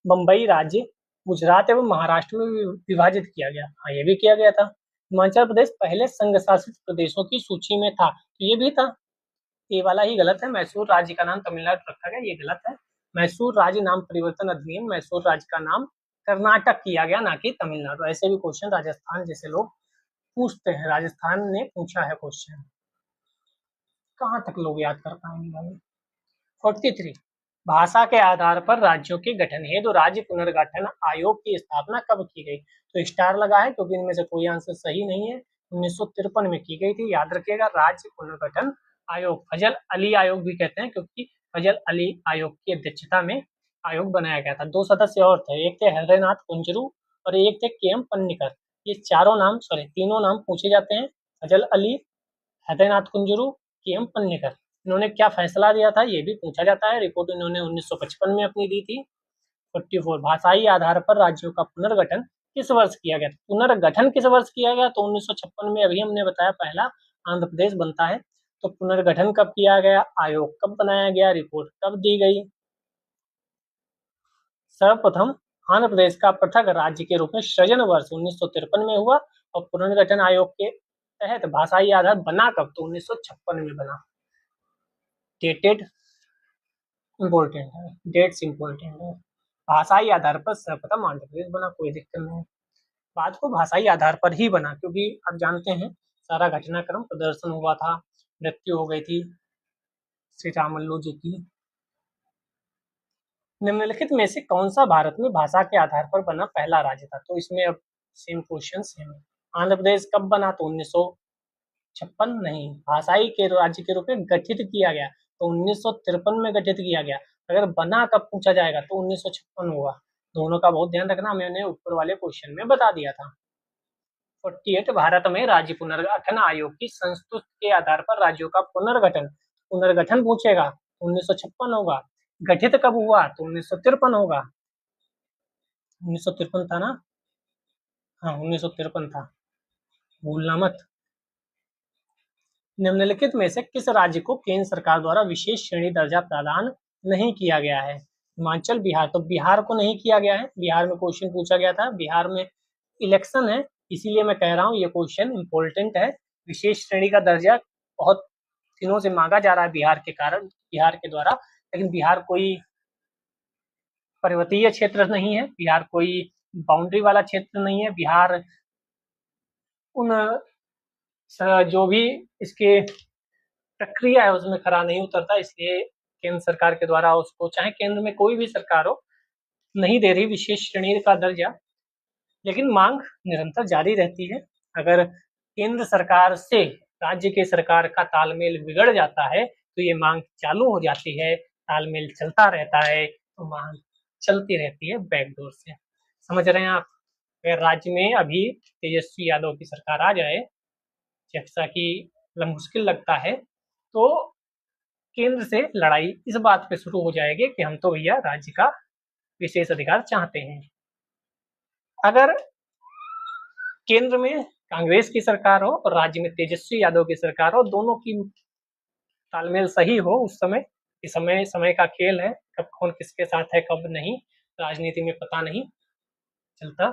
बम्बई राज्य गुजरात एवं महाराष्ट्र में विभाजित किया गया, हाँ ये भी किया गया था। हिमाचल प्रदेश पहले संघ शासित प्रदेशों की सूची में था, तो ये भी था। ये वाला ही गलत है, मैसूर राज्य का नाम तमिलनाडु रखा गया, ये गलत है। मैसूर राज्य नाम परिवर्तन अधिनियम, मैसूर राज्य का नाम कर्नाटक किया गया, ना कि तमिलनाडु। ऐसे भी क्वेश्चन राजस्थान जैसे लोग पूछते हैं, राजस्थान ने पूछा है क्वेश्चन, कहाँ तक लोग याद कर पाएंगे भाई। 43, भाषा के आधार पर राज्यों के गठन हेतु राज्य पुनर्गठन आयोग की स्थापना कब की गई? तो स्टार लगा है क्योंकि इनमें से कोई आंसर सही नहीं है। 1953 में की गई थी, याद रखिएगा। राज्य पुनर्गठन आयोग, फजल अली आयोग भी कहते हैं, क्योंकि फजल अली आयोग की अध्यक्षता में आयोग बनाया गया था। 2 सदस्य और थे, एक थे हृदयनाथ कुंजरू और एक थे के एम पन्नीकर। ये तीनों नाम पूछे जाते हैं, फजल अली, हृदयनाथ कुंजरू, के एम पन्नीकर। इन्होंने क्या फैसला दिया था ये भी पूछा जाता है। रिपोर्ट इन्होंने 1955 में अपनी दी थी। 44, भाषाई आधार पर राज्यों का पुनर्गठन किस वर्ष किया गया? पुनर्गठन किस वर्ष किया गया? तो 1956 में, अभी हमने बताया, पहला आंध्र प्रदेश बनता है। तो पुनर्गठन कब किया गया, आयोग कब बनाया गया, रिपोर्ट कब दी गई? सर्वप्रथम आंध्र प्रदेश का पृथक राज्य के रूप में सृजन वर्ष 1953 में हुआ, और पुनर्गठन आयोग के तहत भाषाई आधार बना कब? तो 1956 में बना। डेटेड इम्पोर्टेंट है, डेट्स इम्पोर्टेंट है। भाषाई आधार पर सर्वप्रथम आंध्र प्रदेश बना, कोई दिक्कत नहीं। बात को भाषाई आधार पर ही बना, क्योंकि आप जानते हैं सारा घटनाक्रम, प्रदर्शन हुआ था, मृत्यु हो गई थी श्री रामल्लू जी की। निम्नलिखित में से कौन सा भारत में भाषा के आधार पर बना पहला राज्य था? तो इसमें अब सेम क्वेश्चन सेम है। आंध्र प्रदेश कब बना? तो 1956 नहीं, भाषाई के राज्य के रूप में गठित किया गया तो 1953 में गठित किया गया। अगर बना कब पूछा जाएगा तो 1956 होगा। दोनों का बहुत ध्यान रखना, मैंने ऊपर वाले क्वेश्चन में बता दिया था। 48, भारत में राज्य पुनर्गठन आयोग की संस्तुति के आधार पर राज्यों का पुनर्गठन पूछेगा 1956 होगा। गठित कब हुआ? तो 1953 होगा। 1953 था ना? हाँ 1953 था, भूलना मत। निम्नलिखित में से किस राज्य को केंद्र सरकार द्वारा विशेष श्रेणी दर्जा प्रदान नहीं किया गया है? हिमाचल, बिहार। तो बिहार को नहीं किया गया है, बिहार में क्वेश्चन पूछा गया था। बिहार में इलेक्शन है, इसीलिए मैं कह रहा हूँ ये क्वेश्चन इंपॉर्टेंट है। विशेष श्रेणी का दर्जा बहुत दिनों से मांगा जा रहा है बिहार के कारण, बिहार के द्वारा, लेकिन बिहार कोई पर्वतीय क्षेत्र नहीं है, बिहार कोई बाउंड्री वाला क्षेत्र नहीं है। बिहार उन जो भी इसके प्रक्रिया है उसमें खरा नहीं उतरता, इसलिए केंद्र सरकार के द्वारा उसको, चाहे केंद्र में कोई भी सरकार हो, नहीं दे रही विशेष श्रेणी का दर्जा, लेकिन मांग निरंतर जारी रहती है। अगर केंद्र सरकार से राज्य के सरकार का तालमेल बिगड़ जाता है तो ये मांग चालू हो जाती है, तालमेल चलता रहता है तो मांग चलती रहती है बैकडोर से। समझ रहे हैं आप? अगर राज्य में अभी तेजस्वी यादव की सरकार आ जाए, जैसा कि मुश्किल लगता है, तो केंद्र से लड़ाई इस बात पे शुरू हो जाएगी कि हम तो भैया राज्य का विशेष अधिकार चाहते हैं। अगर केंद्र में कांग्रेस की सरकार हो और राज्य में तेजस्वी यादव की सरकार हो, दोनों की तालमेल सही हो, उस समय, इस समय का खेल है, कब कौन किसके साथ है कब नहीं, राजनीति में पता नहीं चलता,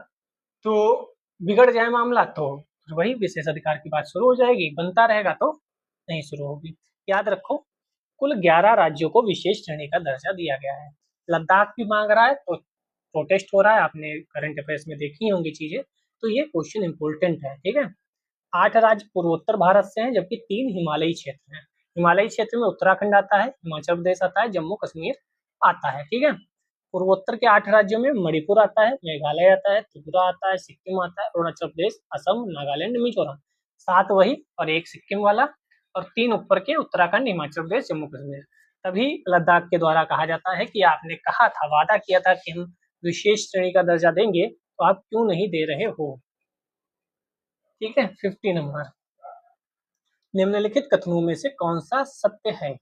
तो बिगड़ जाए मामला तो वही विशेष अधिकार की बात शुरू हो जाएगी, बनता रहेगा तो नहीं शुरू होगी। याद रखो, कुल 11 राज्यों को विशेष श्रेणी का दर्जा दिया गया है। लद्दाख भी मांग रहा है, तो प्रोटेस्ट हो रहा है, आपने करंट अफेयर्स में देखी होंगी चीजें, तो ये क्वेश्चन इंपॉर्टेंट है, ठीक है। 8 राज्य पूर्वोत्तर भारत से हैं, जबकि 3 हिमालयी क्षेत्र हैं। हिमालयी क्षेत्र में उत्तराखंड आता है, हिमाचल प्रदेश आता है, जम्मू कश्मीर आता है, ठीक है। पूर्वोत्तर के 8 राज्यों में मणिपुर आता है, मेघालय आता है, त्रिपुरा आता है, सिक्किम आता है, अरुणाचल प्रदेश, असम, नागालैंड, मिजोरम। 7 वही और 1 सिक्किम वाला, और 3 ऊपर के उत्तराखंड, हिमाचल प्रदेश, जम्मू कश्मीर। तभी लद्दाख के द्वारा कहा जाता है कि आपने कहा था, वादा किया था कि हम विशेष श्रेणी का दर्जा देंगे, तो आप क्यों नहीं दे रहे हो? ठीक है। 50 नंबर, निम्नलिखित कथनों में से कौन सा सत्य है?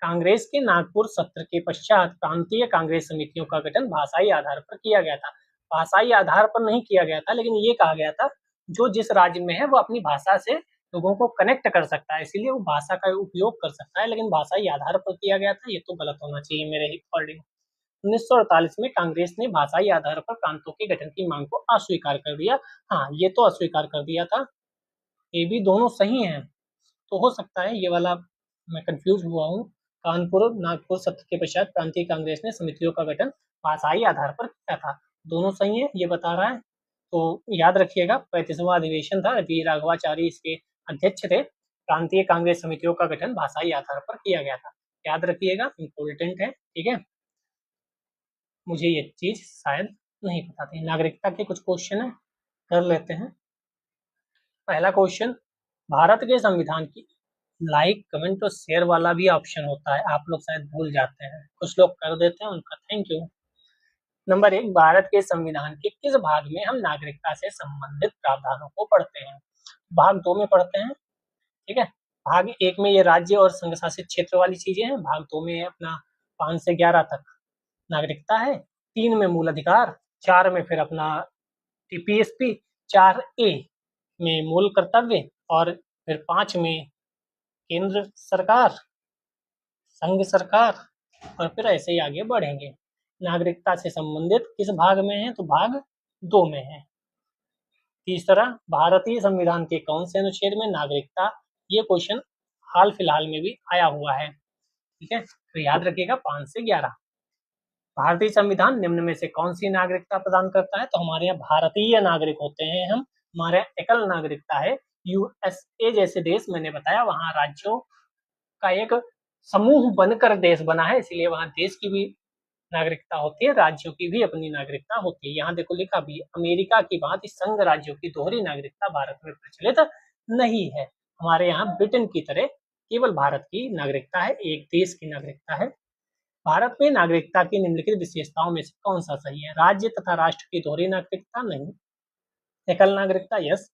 कांग्रेस के नागपुर सत्र के पश्चात प्रांतीय कांग्रेस समितियों का गठन भाषाई आधार पर किया गया था। भाषाई आधार पर नहीं किया गया था, लेकिन ये कहा गया था जो जिस राज्य में है वो अपनी भाषा से लोगों को कनेक्ट कर सकता है, इसीलिए वो भाषा का उपयोग कर सकता है, लेकिन भाषाई आधार पर किया गया था, ये तो गलत होना चाहिए मेरे अकॉर्डिंग। 1948 में कांग्रेस ने भाषाई आधार पर प्रांतों के गठन की मांग को अस्वीकार कर दिया। हाँ, ये तो अस्वीकार कर दिया था। ये भी दोनों सही हैं, तो हो सकता है ये वाला मैं कंफ्यूज हुआ हूँ। कानपुर नागपुर सत्र के पश्चात प्रांतीय कांग्रेस ने समितियों का गठन भाषाई आधार पर किया था, दोनों सही है ये बता रहा है। तो याद रखिएगा 35वां अधिवेशन था, वी राघवाचारी इसके अध्यक्ष थे। प्रांतीय कांग्रेस समितियों का गठन भाषाई आधार पर किया गया था, याद रखिएगा, इम्पोर्टेंट है। ठीक है, मुझे ये चीज शायद नहीं पता थी। नागरिकता के कुछ क्वेश्चन है, कर लेते हैं। पहला क्वेश्चन, भारत के संविधान की लाइक कमेंट और शेयर वाला भी ऑप्शन होता है, आप लोग शायद भूल जाते हैं, कुछ लोग कर देते हैं, उनका थैंक यू। नंबर 1, भारत के संविधान के किस भाग में हम नागरिकता से संबंधित प्रावधानों को पढ़ते हैं? भाग 2 में पढ़ते हैं। ठीक है, भाग 1 में ये राज्य और संघ शासित क्षेत्र वाली चीजें हैं, भाग 2 में अपना 5 से 11 तक नागरिकता है, 3 में मूल अधिकार, 4 में फिर अपना टीपीएसपी, 4A में मूल कर्तव्य, और फिर 5 में केंद्र सरकार, संघ सरकार, और फिर ऐसे ही आगे बढ़ेंगे। नागरिकता से संबंधित किस भाग में है? तो भाग 2 में है। तीसरा, भारतीय संविधान के कौन से अनुच्छेद में नागरिकता? ये क्वेश्चन हाल फिलहाल में भी आया हुआ है। ठीक है, तो याद रखिएगा 5 से 11। भारतीय संविधान निम्न में से कौन सी नागरिकता प्रदान करता है? तो हमारे यहाँ भारतीय नागरिक होते हैं हम, हमारे यहाँ एकल नागरिकता है। यूएसए जैसे देश मैंने बताया, वहां राज्यों का एक समूह बनकर देश बना है, इसलिए वहां देश की भी नागरिकता होती है, राज्यों की भी अपनी नागरिकता होती है। यहाँ देखो लिखा भी, अमेरिका की भांति संघ राज्यों की दोहरी नागरिकता भारत में प्रचलित नहीं है। हमारे यहाँ ब्रिटेन की तरह केवल भारत की नागरिकता है, एक देश की नागरिकता है। भारत में नागरिकता की निम्नलिखित विशेषताओं में से कौन सा सही है? राज्य तथा राष्ट्र की दोहरी नागरिकता नहीं, एकल नागरिकता यस,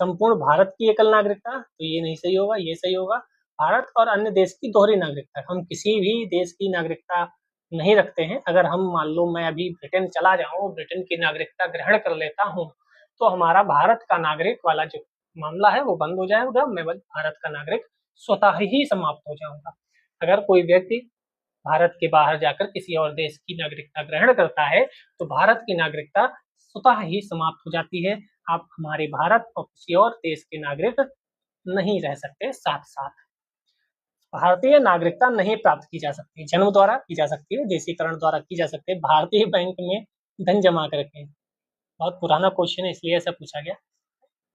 संपूर्ण भारत की एकल नागरिकता तो ये नहीं सही होगा, ये सही होगा। भारत और अन्य देश की दोहरी नागरिकता, हम किसी भी देश की नागरिकता नहीं रखते हैं। अगर हम मान लो मैं अभी ब्रिटेन चला जाऊं, ब्रिटेन की नागरिकता ग्रहण कर लेता हूं, तो हमारा भारत का नागरिक वाला जो मामला है वो बंद हो जाएगा, मैं भारत का नागरिक स्वतः ही समाप्त हो जाऊंगा। अगर कोई व्यक्ति भारत के बाहर जाकर किसी और देश की नागरिकता ग्रहण करता है, तो भारत की नागरिकता स्वतः ही समाप्त हो जाती है। आप हमारे भारत और किसी और देश के नागरिक नहीं रह सकते साथ साथ। भारतीय नागरिकता नहीं प्राप्त की जा सकती, जन्म द्वारा की जा सकती है, देशीकरण द्वारा की जा सकती है, भारतीय बैंक में धन जमा करके। बहुत पुराना क्वेश्चन है इसलिए ऐसा पूछा गया,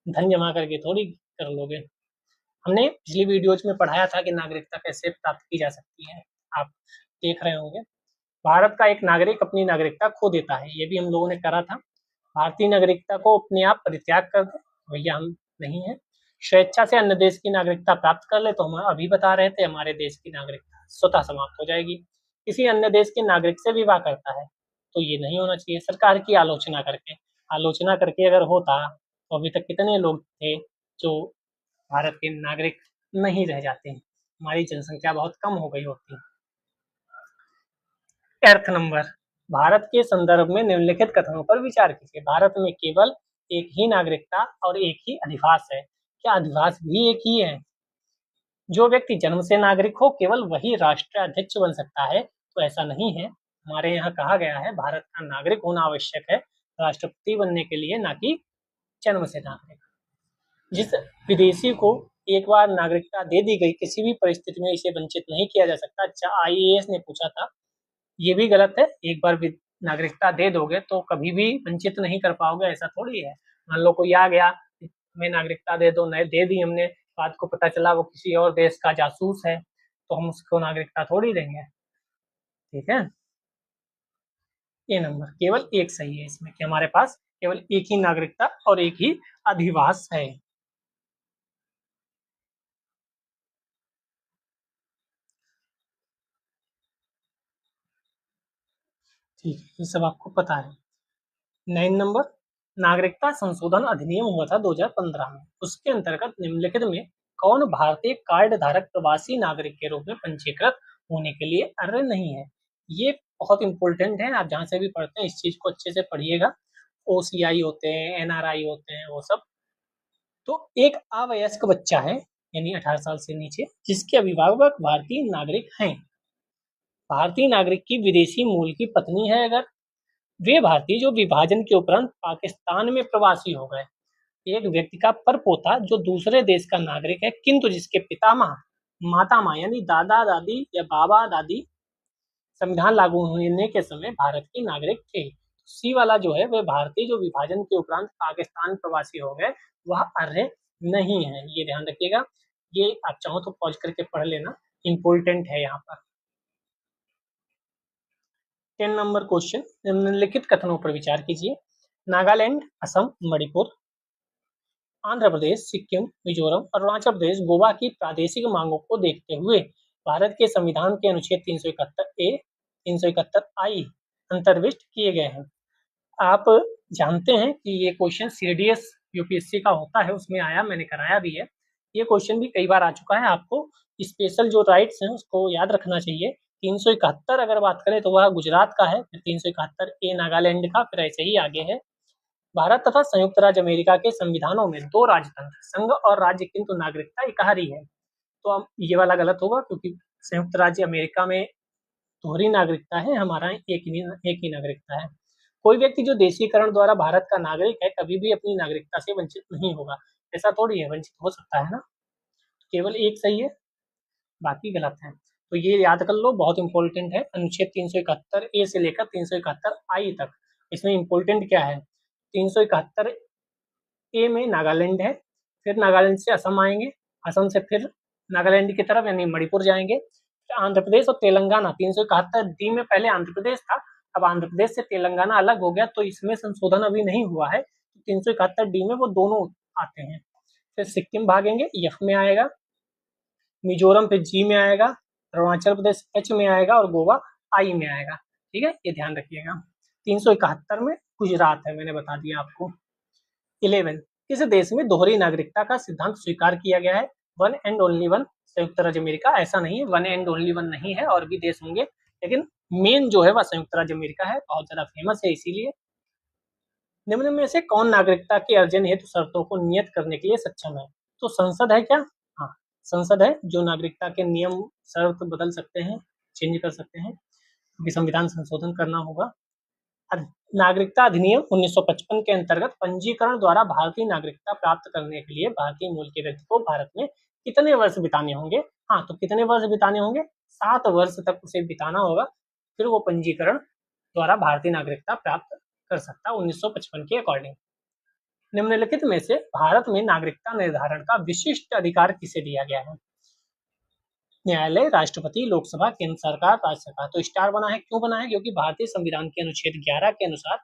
धन जमा करके थोड़ी कर लोगे। हमने पिछली वीडियोज में पढ़ाया था कि नागरिकता कैसे प्राप्त की जा सकती है, आप देख रहे होंगे। भारत का एक नागरिक अपनी नागरिकता खो देता है, ये भी हम लोगों ने करा था। भारतीय नागरिकता को अपने आप परित्याग कर दे, भैया हम नहीं है। स्वेच्छा से अन्य देश की नागरिकता प्राप्त कर ले, तो हम अभी बता रहे थे हमारे देश की नागरिकता स्वतः समाप्त हो जाएगी। किसी अन्य देश के नागरिक से विवाह करता है, तो ये नहीं होना चाहिए। सरकार की आलोचना करके, आलोचना करके अगर होता तो अभी तक कितने लोग थे जो भारत के नागरिक नहीं रह जाते हैं, हमारी जनसंख्या बहुत कम हो गई होती। अर्थ नंबर, भारत के संदर्भ में निम्नलिखित कथनों पर विचार कीजिए। भारत में केवल एक ही नागरिकता और एक ही अधिवास है, क्या अधिवास भी एक ही है? जो व्यक्ति जन्म से नागरिक हो केवल वही राष्ट्राध्यक्ष बन सकता है, तो ऐसा नहीं है। हमारे यहाँ कहा गया है भारत का नागरिक होना आवश्यक है राष्ट्रपति बनने के लिए, ना कि जन्म से नागरिक। जिस विदेशी को एक बार नागरिकता दे दी गई, किसी भी परिस्थिति में इसे वंचित नहीं किया जा सकता। अच्छा, आईएएस ने पूछा था, ये भी गलत है। एक बार भी नागरिकता दे दोगे तो कभी भी वंचित नहीं कर पाओगे, ऐसा थोड़ी है। मान लो कोई आ गया, हमें नागरिकता दे दो, नहीं दे दी हमने, बाद को पता चला वो किसी और देश का जासूस है, तो हम उसको नागरिकता थोड़ी देंगे। ठीक है, ये नंबर केवल एक सही है इसमें कि हमारे पास केवल एक ही नागरिकता और एक ही अधिवास है। ठीक है, ये सब आपको पता है। 9 नंबर, नागरिकता संशोधन अधिनियम हुआ था 2015 में। उसके अंतर्गत निम्नलिखित में कौन भारतीय कार्ड धारक प्रवासी नागरिक के रूप में पंजीकृत होने के लिए अर्ह नहीं है? ये बहुत इंपॉर्टेंट है, आप जहाँ से भी पढ़ते हैं इस चीज को अच्छे से पढ़िएगा। ओसीआई होते हैं, एनआरआई होते हैं, वो सब। तो एक अवयस्क बच्चा है, यानी 18 साल से नीचे, जिसके अभिभावक भारतीय नागरिक हैं। भारतीय नागरिक की विदेशी मूल की पत्नी है अगर, वे भारतीय जो विभाजन के उपरांत पाकिस्तान में प्रवासी हो गए। एक व्यक्ति का परपोता जो दूसरे देश का नागरिक है किंतु जिसके पितामह, मातामह यानी दादा दादी या बाबा दादी संविधान लागू होने के समय भारत के नागरिक थे। सी वाला जो है वह भारतीय जो विभाजन के उपरांत पाकिस्तान प्रवासी हो गए, वह अर्ह नहीं है, ये ध्यान रखिएगा। ये आप चाहो तो पॉज करके पढ़ लेना, इंपॉर्टेंट है यहाँ पर। 10 नंबर क्वेश्चन, निम्नलिखित कथनों पर विचार कीजिए। नागालैंड, असम, मणिपुर, आंध्र प्रदेश, सिक्किम, मिजोरम, अरुणाचल प्रदेश, गोवा की प्रादेशिक मांगों को देखते हुए भारत के संविधान के अनुच्छेद 371 ए, 371 आई अंतर्विष्ट किए गए हैं। आप जानते हैं कि ये क्वेश्चन सीडीएस यूपीएससी का होता है, उसमें आया, मैंने कराया भी है। ये क्वेश्चन भी कई बार आ चुका है। आपको स्पेशल जो राइट्स हैं उसको याद रखना चाहिए। 371 अगर बात करें तो वह गुजरात का है, फिर 371 ए नागालैंड का, फिर ऐसे ही आगे है। भारत तथा संयुक्त राज्य अमेरिका के संविधानों में दो राजतंत्र, संघ और राज्य, किंतु नागरिकता एकहारी है। तो अब ये वाला गलत होगा, क्योंकि संयुक्त राज्य अमेरिका में दोहरी नागरिकता है, हमारा एक ही नागरिकता है। कोई व्यक्ति जो देशीकरण द्वारा भारत का नागरिक है कभी भी अपनी नागरिकता से वंचित नहीं होगा। ऐसा थोड़ी है, वंचित हो सकता है ना। केवल एक सही है, बाकी गलत है। तो ये याद कर लो, बहुत इंपॉर्टेंट है। अनुच्छेद 371 ए से लेकर 371 आई तक, इसमें इंपॉर्टेंट क्या है? 371 ए में नागालैंड है, फिर नागालैंड से असम आएंगे, असम से फिर नागालैंड की तरफ यानी मणिपुर जाएंगे, फिर आंध्र प्रदेश और तेलंगाना। 371 डी में पहले आंध्र प्रदेश था, अब आंध्र प्रदेश से तेलंगाना अलग हो गया, तो इसमें संशोधन अभी नहीं हुआ है। 371 डी में वो दोनों आते हैं। फिर सिक्किम भागेंगे, एफ में आएगा, मिजोरम फिर जी में आएगा, अरुणाचल प्रदेश एच में आएगा और गोवा आई में आएगा। ठीक है, ये ध्यान रखिएगा। 371 में गुजरात है, मैंने बता दिया आपको। 11, किस देश में दोहरी नागरिकता का सिद्धांत स्वीकार किया गया है? वन एंड ओनली वन, संयुक्त राज्य अमेरिका। ऐसा नहीं है, वन एंड ओनली वन नहीं है, और भी देश होंगे, लेकिन मेन जो है वह संयुक्त राज्य अमेरिका है, बहुत ज्यादा फेमस है इसीलिए। निम्न में से कौन नागरिकता के अर्जन हेतु शर्तों को नियत करने के लिए सक्षम है? तो संसद है क्या? हाँ, संसद है जो नागरिकता के नियम शर्त बदल सकते हैं, चेंज कर सकते हैं, क्योंकि संविधान संशोधन करना होगा। नागरिकता अधिनियम 1955 के अंतर्गत पंजीकरण द्वारा भारतीय नागरिकता प्राप्त करने के लिए भारतीय मूल के व्यक्ति को भारत में कितने वर्ष बिताने होंगे? हाँ, तो कितने वर्ष बिताने होंगे? 7 वर्ष तक उसे बिताना होगा, फिर वो पंजीकरण द्वारा भारतीय नागरिकता प्राप्त कर सकता है 1955 के अकॉर्डिंग। निम्नलिखित में से भारत में नागरिकता निर्धारण का विशिष्ट अधिकार किसे दिया गया है? न्यायालय, राष्ट्रपति, लोकसभा, केंद्र सरकार, राज्य सरकार। तो स्टार बना है, क्यों बना है? क्योंकि भारतीय संविधान के अनुच्छेद 11 के अनुसार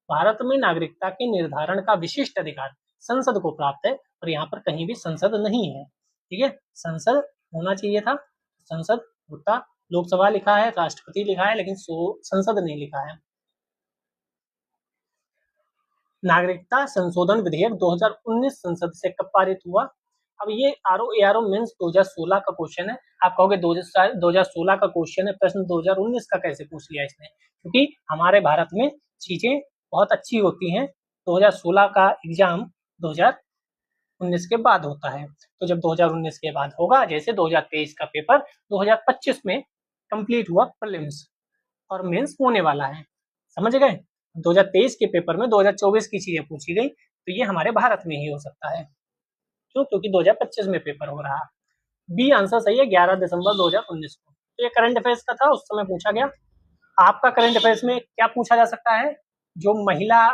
भारत में नागरिकता के निर्धारण का विशिष्ट अधिकार संसद को प्राप्त है, और यहाँ पर कहीं भी संसद नहीं है। ठीक है, संसद होना चाहिए था, संसद होता, लोकसभा लिखा है, राष्ट्रपति लिखा है, लेकिन संसद नहीं लिखा है। नागरिकता संशोधन विधेयक 2019 संसद से कब पारित हुआ? अब ये आरओ मेंस 2016 का क्वेश्चन है। आप कहोगे 2016 का क्वेश्चन है, प्रश्न 2019 का कैसे पूछ लिया इसने? क्योंकि हमारे भारत में चीजें बहुत अच्छी होती हैं। 2016 का एग्जाम 2019 के बाद होता है, तो जब 2019 के बाद होगा, जैसे 2023 का पेपर 2025 में कंप्लीट हुआ, प्रीलिम्स और मेंस होने वाला है, समझ गए? 2023 के पेपर में 2024 की चीजें पूछी गई, तो ये हमारे भारत में ही हो सकता है। क्यों? क्योंकि 2025 में पेपर हो रहा। बी आंसर सही है, 11 दिसंबर 2019 को। तो ये करंट अफेयर्स का था, उस समय पूछा गया। आपका करंट अफेयर्स में क्या पूछा जा सकता है? जो महिला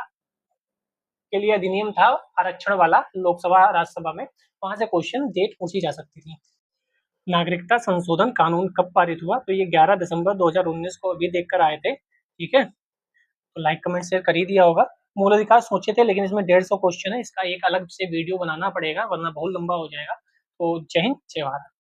के लिए अधिनियम था आरक्षण वाला, लोकसभा राज्यसभा में, वहां से क्वेश्चन डेट पूछी जा सकती थी। नागरिकता संशोधन कानून कब पारित हुआ? तो ये 11 दिसंबर 2019 को अभी देखकर आए थे। ठीक है, तो लाइक कमेंट शेयर कर ही दिया होगा। मूल अधिकार सोचे थे, लेकिन इसमें 150 क्वेश्चन है, इसका एक अलग से वीडियो बनाना पड़ेगा, वरना बहुत लंबा हो जाएगा। तो जय हिंद, जय भारत।